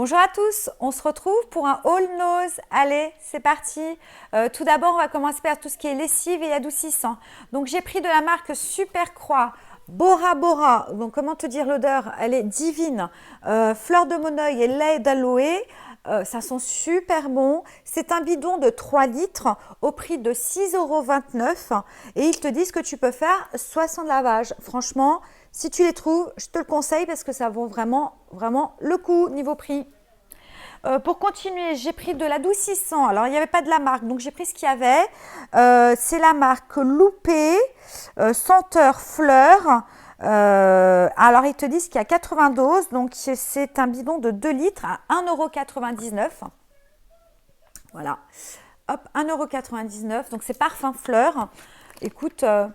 Bonjour à tous, on se retrouve pour un haul nose. Allez, c'est parti. Tout d'abord, on va commencer par tout ce qui est lessive et adoucissant. Donc, j'ai pris de la marque Super Croix, Bora Bora. Donc, comment te dire l'odeur? Elle est divine. Fleur de moneuil et lait d'aloe. Ça sent super bon. C'est un bidon de 3 litres au prix de 6,29 € et ils te disent que tu peux faire 60 lavages. Franchement, si tu les trouves, je te le conseille parce que ça vaut vraiment, vraiment le coup niveau prix. Pour continuer, j'ai pris de l'adoucissant. Alors, il n'y avait pas de la marque, donc j'ai pris ce qu'il y avait. C'est la marque Loupé, senteur fleur. Alors, ils te disent qu'il y a 80 doses, donc c'est un bidon de 2 litres à 1,99 €. Voilà, hop, 1,99 €. Donc, c'est parfum fleur. Écoute, ça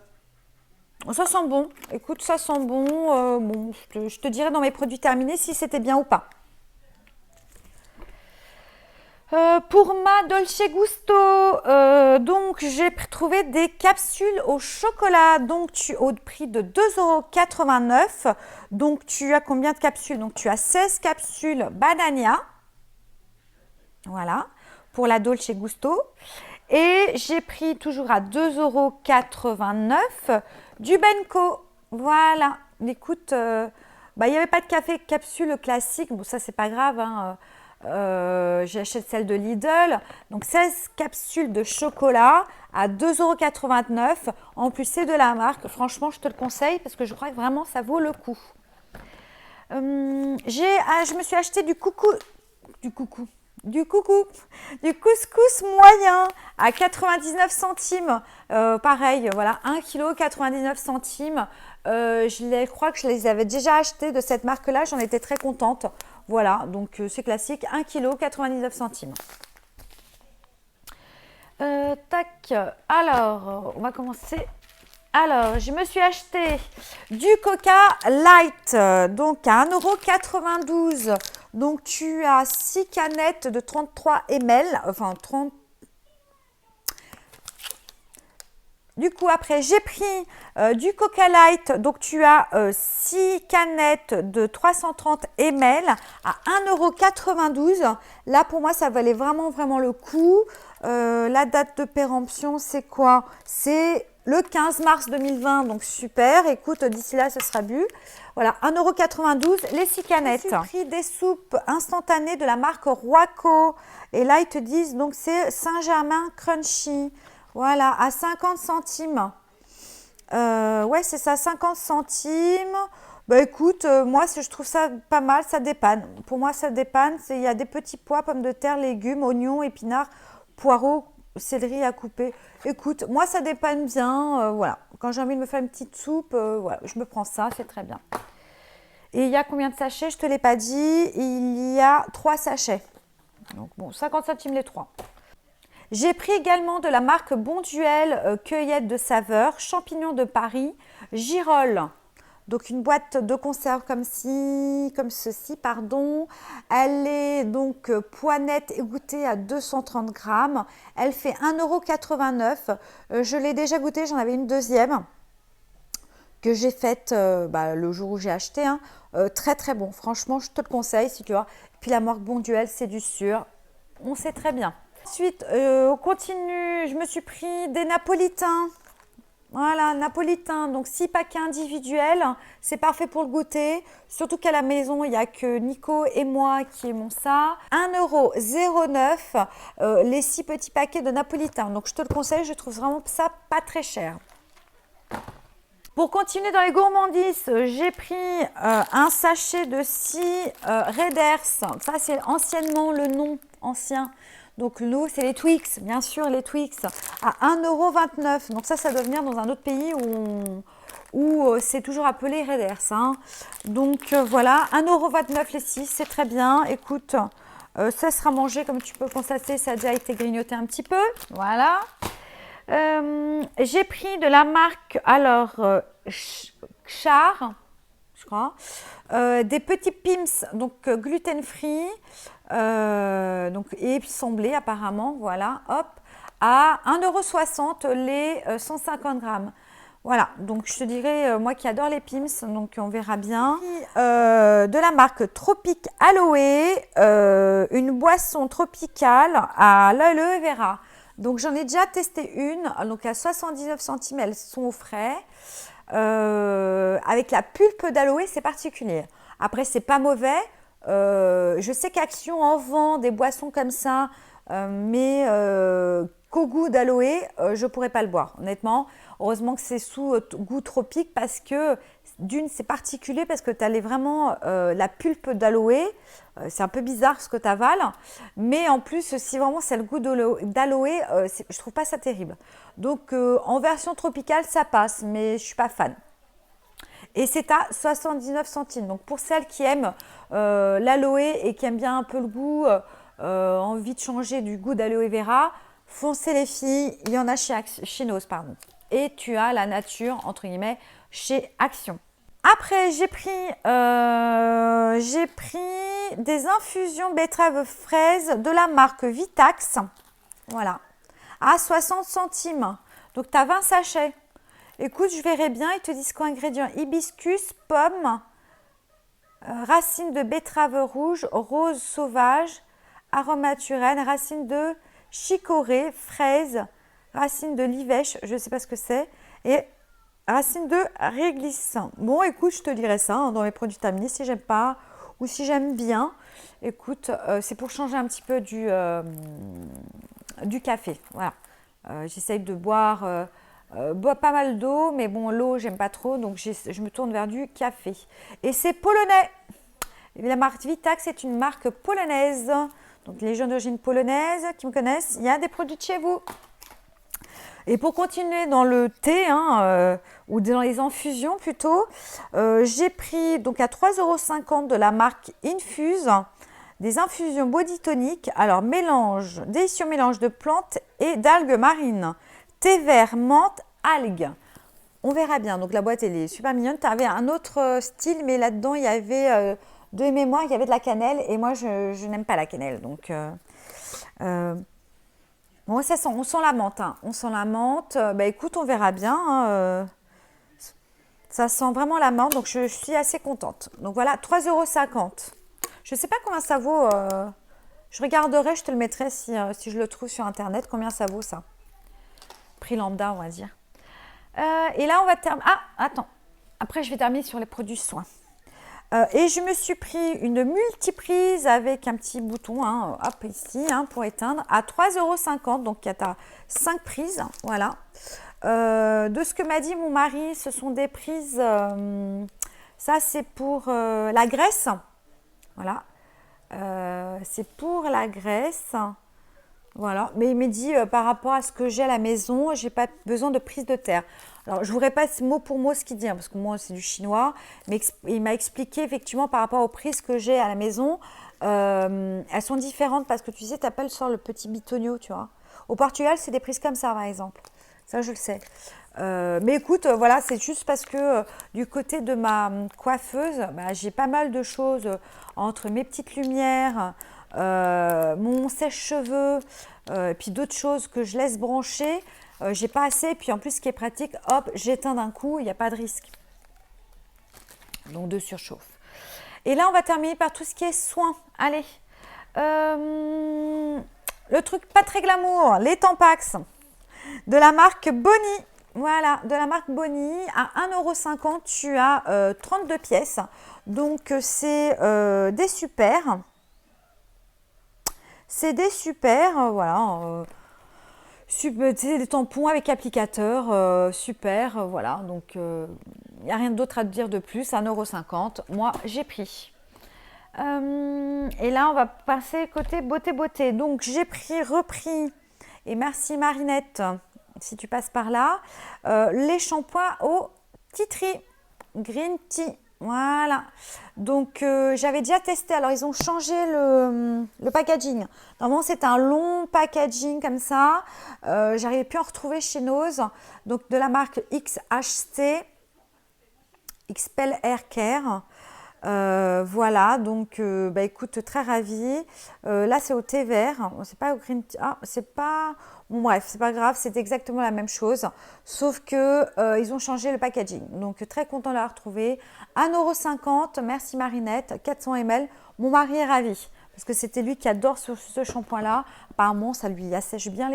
sent bon. Écoute, ça sent bon. Bon, je te dirai dans mes produits terminés si c'était bien ou pas. Pour ma Dolce Gusto, donc j'ai trouvé des capsules au chocolat, donc au prix de 2,89 €. Donc tu as combien de capsules? Donc tu as 16 capsules Banania, voilà, pour la Dolce Gusto. Et j'ai pris toujours à 2,89 € du Benco, voilà. Écoute, il n'y avait pas de café capsule classique, bon ça c'est pas grave, hein. J'achète celle de Lidl, donc 16 capsules de chocolat à 2,89 €. En plus, c'est de la marque. Franchement, je te le conseille parce que je crois que vraiment ça vaut le coup. Je me suis acheté du couscous moyen à 99 centimes. Pareil, voilà, 1 kg 99 centimes. Je crois que je les avais déjà achetés de cette marque-là. J'en étais très contente. Voilà, donc c'est classique, 1 kg 99 centimes. Tac, alors, on va commencer. Alors, je me suis acheté du Coca Light, donc à 1,92 €. Donc, tu as 6 canettes de 33 ml, enfin 30. Du coup, après, j'ai pris du Coca Light. Donc, tu as 6 canettes de 330 ml à 1,92 €. Là, pour moi, ça valait vraiment, vraiment le coup. La date de péremption, c'est quoi? C'est le 15 mars 2020. Donc, super. Écoute, d'ici là, ce sera bu. Voilà, 1,92 € les 6 canettes. J'ai pris des soupes instantanées de la marque Roico. Et là, ils te disent, donc, c'est Saint-Germain Crunchy. Voilà, à 50 centimes. Ouais, c'est ça, 50 centimes. Bah écoute, moi, je trouve ça pas mal, ça dépanne. Pour moi, ça dépanne. Il y a des petits pois, pommes de terre, légumes, oignons, épinards, poireaux, céleri à couper. Écoute, moi, ça dépanne bien. Voilà, quand j'ai envie de me faire une petite soupe, voilà, je me prends ça, c'est très bien. Et il y a combien de sachets? Je ne te l'ai pas dit. Il y a 3 sachets. Donc bon, 50 centimes les 3. J'ai pris également de la marque Bonduelle, cueillette de saveur, champignons de Paris, girolles. Donc une boîte de conserve comme ceci, pardon. Elle est donc poinette égouttée à 230 grammes. Elle fait 1,89 €. Je l'ai déjà goûtée, j'en avais une deuxième que j'ai faite le jour où j'ai acheté. Hein. Très très bon, franchement je te le conseille si tu vois. Puis la marque Bonduelle, c'est du sûr, on sait très bien. Ensuite, on continue, je me suis pris des napolitains. Voilà, napolitains, donc 6 paquets individuels, c'est parfait pour le goûter. Surtout qu'à la maison, il n'y a que Nico et moi qui aimons ça. 1,09 € les 6 petits paquets de napolitains. Donc je te le conseille, je trouve vraiment ça pas très cher. Pour continuer dans les gourmandises, j'ai pris un sachet de 6 Raiders. Ça, c'est anciennement le nom ancien. Donc, nous, c'est les Twix, bien sûr, les Twix, à 1,29 €. Donc, ça doit venir dans un autre pays où c'est toujours appelé Raiders. Hein. Donc, voilà, 1,29 € les 6, c'est très bien. Écoute, ça sera mangé, comme tu peux constater, ça a déjà été grignoté un petit peu. Voilà. J'ai pris de la marque, alors, Char, je crois, des petits Pims, donc gluten-free, et semblés apparemment, voilà, hop, à 1,60 € les 150 grammes. Voilà, donc je te dirais, moi qui adore les Pims, donc on verra bien. De la marque Tropic Aloe, une boisson tropicale à l'aloe vera. Donc j'en ai déjà testé une, donc à 79 centimes, elles sont au frais. Avec la pulpe d'aloe, c'est particulier. Après, c'est pas mauvais. Je sais qu'Action en vend des boissons comme ça, mais qu'au goût d'aloe, je pourrais pas le boire, honnêtement. Heureusement que c'est sous goût tropique parce que d'une, c'est particulier parce que tu as vraiment la pulpe d'aloe. C'est un peu bizarre ce que tu avales. Mais en plus, si vraiment c'est le goût d'aloe, je trouve pas ça terrible. Donc en version tropicale, ça passe, mais je suis pas fan. Et c'est à 79 centimes. Donc pour celles qui aiment l'aloe et qui aiment bien un peu le goût, envie de changer du goût d'aloe vera, foncez les filles, il y en a chez Nose, pardon. Et tu as la nature, entre guillemets, chez Action. Après, j'ai pris des infusions betterave fraise de la marque Vitax. Voilà, à 60 centimes. Donc, tu as 20 sachets. Écoute, je verrai bien. Ils te disent quoi ingrédients? Hibiscus, pomme, racines de betterave rouge, rose sauvage, aromaturène, racines de chicorée, fraise, racines de livèche, je ne sais pas ce que c'est, et racines de réglisse. Bon, écoute, je te dirai ça dans mes produits terminés si j'aime pas ou si j'aime bien. Écoute, c'est pour changer un petit peu du café. Voilà. J'essaye de boire pas mal d'eau, mais bon, l'eau, j'aime pas trop, donc je me tourne vers du café. Et c'est polonais. La marque Vitax est une marque polonaise. Donc, les gens d'origine polonaise qui me connaissent, il y a des produits de chez vous. Et pour continuer dans le thé, ou dans les infusions plutôt, j'ai pris donc à 3,50 € de la marque Infuse des infusions body tonic. Alors, délicieux mélange de plantes et d'algues marines. Thé vert, menthe, algues. On verra bien. Donc, la boîte, elle est super mignonne. Tu avais un autre style, mais là-dedans, il y avait, de mémoire, il y avait de la cannelle. Et moi, je n'aime pas la cannelle. Donc, bon, ça sent, on sent la menthe. On sent la menthe. Bah, écoute, on verra bien. Ça sent vraiment la menthe. Donc, je suis assez contente. Donc, voilà, 3,50 €. Je ne sais pas combien ça vaut. Je regarderai, je te le mettrai si je le trouve sur Internet. Combien ça vaut, ça? Prix lambda, on va dire. Et là, on va terminer. Ah, attends. Après, je vais terminer sur les produits soins. Et je me suis pris une multiprise avec un petit bouton, hop, ici, pour éteindre, à 3,50 €. Donc, il y a 5 prises. Voilà. De ce que m'a dit mon mari, ce sont des prises. Ça, c'est pour la graisse. Voilà. C'est pour la graisse. Voilà, mais il m'a dit par rapport à ce que j'ai à la maison, j'ai pas besoin de prise de terre. Alors, je ne vous répète mot pour mot ce qu'il dit, parce que moi, c'est du chinois, mais il m'a expliqué effectivement par rapport aux prises que j'ai à la maison, elles sont différentes parce que tu sais, tu appelles sur le petit bitonio, tu vois. Au Portugal, c'est des prises comme ça, par exemple. Ça, je le sais. Mais écoute, voilà, c'est juste parce que du côté de ma coiffeuse, bah, j'ai pas mal de choses entre mes petites lumières, mon sèche-cheveux, puis d'autres choses que je laisse brancher. J'ai pas assez. Puis en plus, ce qui est pratique, hop, j'éteins d'un coup, il n'y a pas de risque. Donc de surchauffe. Et là, on va terminer par tout ce qui est soins. Allez. Le truc pas très glamour, les Tampax de la marque Bonnie. Voilà, de la marque Bonnie, à 1,50 €, tu as 32 pièces. Donc, c'est des super. C'est des super, voilà. C'est des tampons avec applicateur, super, voilà. Donc, il n'y a rien d'autre à te dire de plus, 1,50 €. Moi, j'ai pris. Et là, on va passer côté beauté. Donc, j'ai repris, et merci Marinette, si tu passes par là, les shampoings au tea tree, green tea. Voilà. Donc, j'avais déjà testé. Alors, ils ont changé le packaging. Normalement, c'est un long packaging comme ça. J'arrivais plus à en retrouver chez Nose. Donc, de la marque XHC, Expel Hair Care. Voilà, donc bah, écoute, très ravie. Là, c'est au thé vert, c'est pas au green tea. Ah, c'est pas. Bon, bref, c'est pas grave, c'est exactement la même chose, sauf que ils ont changé le packaging. Donc, très content de l'avoir retrouvé. 1,50 €, merci Marinette, 400 ml. Mon mari est ravi, parce que c'était lui qui adore ce shampoing-là. Apparemment, ça lui assèche bien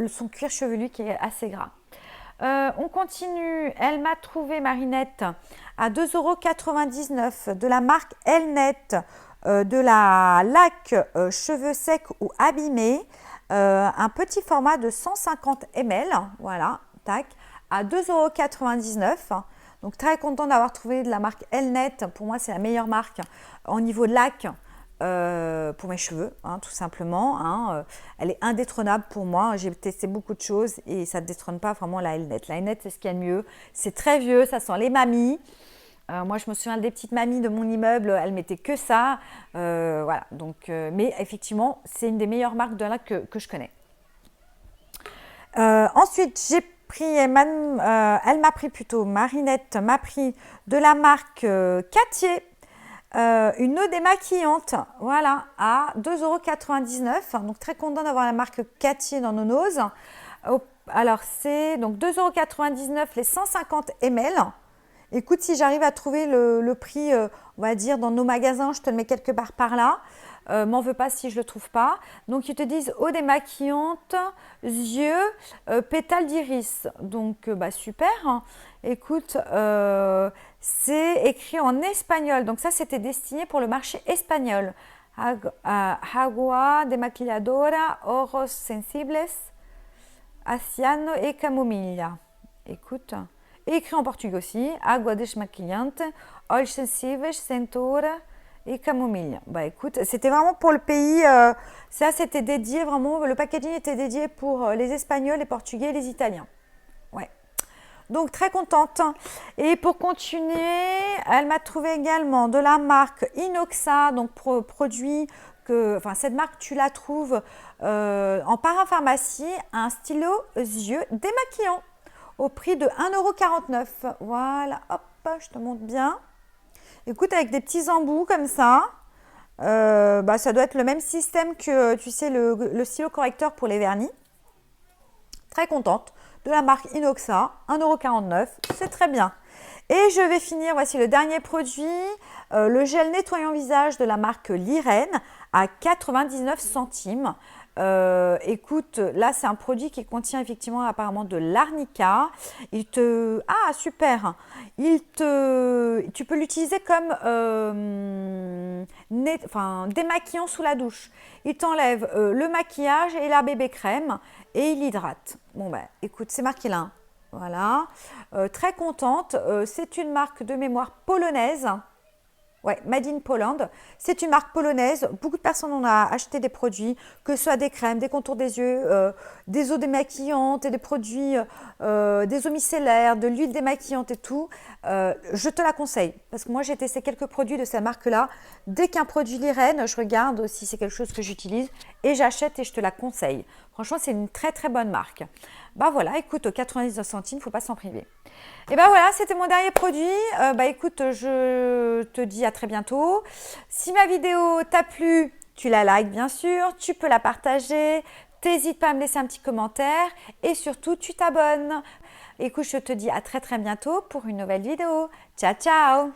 son cuir chevelu qui est assez gras. On continue. Elle m'a trouvé Marinette à 2,99 € de la marque Elnet, de la laque cheveux secs ou abîmés, un petit format de 150 ml, voilà, tac, à 2,99 €. Donc très content d'avoir trouvé de la marque Elnet. Pour moi, c'est la meilleure marque au niveau de laque. Pour mes cheveux, hein, tout simplement. Hein. Elle est indétrônable pour moi. J'ai testé beaucoup de choses et ça ne détrône pas vraiment la Elnet. La Elnet, c'est ce qu'il y a de mieux. C'est très vieux, ça sent les mamies. Moi, je me souviens des petites mamies de mon immeuble, elles mettaient que ça. Voilà. Donc, mais effectivement, c'est une des meilleures marques de laque que je connais. Ensuite, j'ai pris, elle m'a pris plutôt, Marinette m'a pris de la marque Cattier. Une eau démaquillante, voilà, à 2,99 €. Donc très content d'avoir la marque Cattier dans nos noses. Alors c'est donc 2,99 € les 150 ml. Écoute, si j'arrive à trouver le prix, on va dire, dans nos magasins, je te le mets quelque part par là. M'en veux pas si je le trouve pas. Donc ils te disent eau démaquillante, yeux, pétales d'iris. Donc bah super. Hein. Écoute, c'est écrit en espagnol. Donc ça, c'était destiné pour le marché espagnol. Agua demaquilladora, ojos sensibles, aciano et camomilla. Écoute. Et écrit en portugais aussi. Agua desmaquillante, olhos sensibles, cintura et camomille. Bah écoute, c'était vraiment pour le pays. Ça, c'était dédié vraiment. Le packaging était dédié pour les Espagnols, les Portugais et les Italiens. Ouais. Donc très contente. Et pour continuer, elle m'a trouvé également de la marque Inoxa, donc produit que, enfin cette marque tu la trouves en parapharmacie, un stylo yeux démaquillant au prix de 1,49 €. Voilà, hop, je te montre bien. Écoute, avec des petits embouts comme ça, bah, ça doit être le même système que, tu sais, le stylo correcteur pour les vernis. Très contente de la marque Inoxa, 1,49 €, c'est très bien. Et je vais finir, voici le dernier produit, le gel nettoyant visage de la marque Lirène à 99 centimes. Écoute, là c'est un produit qui contient effectivement apparemment de l'arnica. Ah super. Tu peux l'utiliser comme démaquillant sous la douche. Il t'enlève le maquillage et la bébé crème et il hydrate. Bon ben écoute, c'est marqué là. Voilà. Très contente. C'est une marque de mémoire polonaise. Ouais, Made in Poland. C'est une marque polonaise. Beaucoup de personnes ont acheté des produits, que ce soit des crèmes, des contours des yeux, des eaux démaquillantes et des produits, des eaux micellaires, de l'huile démaquillante et tout. Je te la conseille parce que moi j'ai testé quelques produits de cette marque-là. Dès qu'un produit Lirène, je regarde si c'est quelque chose que j'utilise et j'achète et je te la conseille. Franchement, c'est une très très bonne marque. Bah voilà, écoute, 99 centimes, il ne faut pas s'en priver. Et ben voilà, c'était mon dernier produit. Bah écoute, je te dis à très bientôt. Si ma vidéo t'a plu, tu la likes bien sûr, tu peux la partager. T'hésites pas à me laisser un petit commentaire et surtout tu t'abonnes. Écoute, je te dis à très très bientôt pour une nouvelle vidéo. Ciao ciao.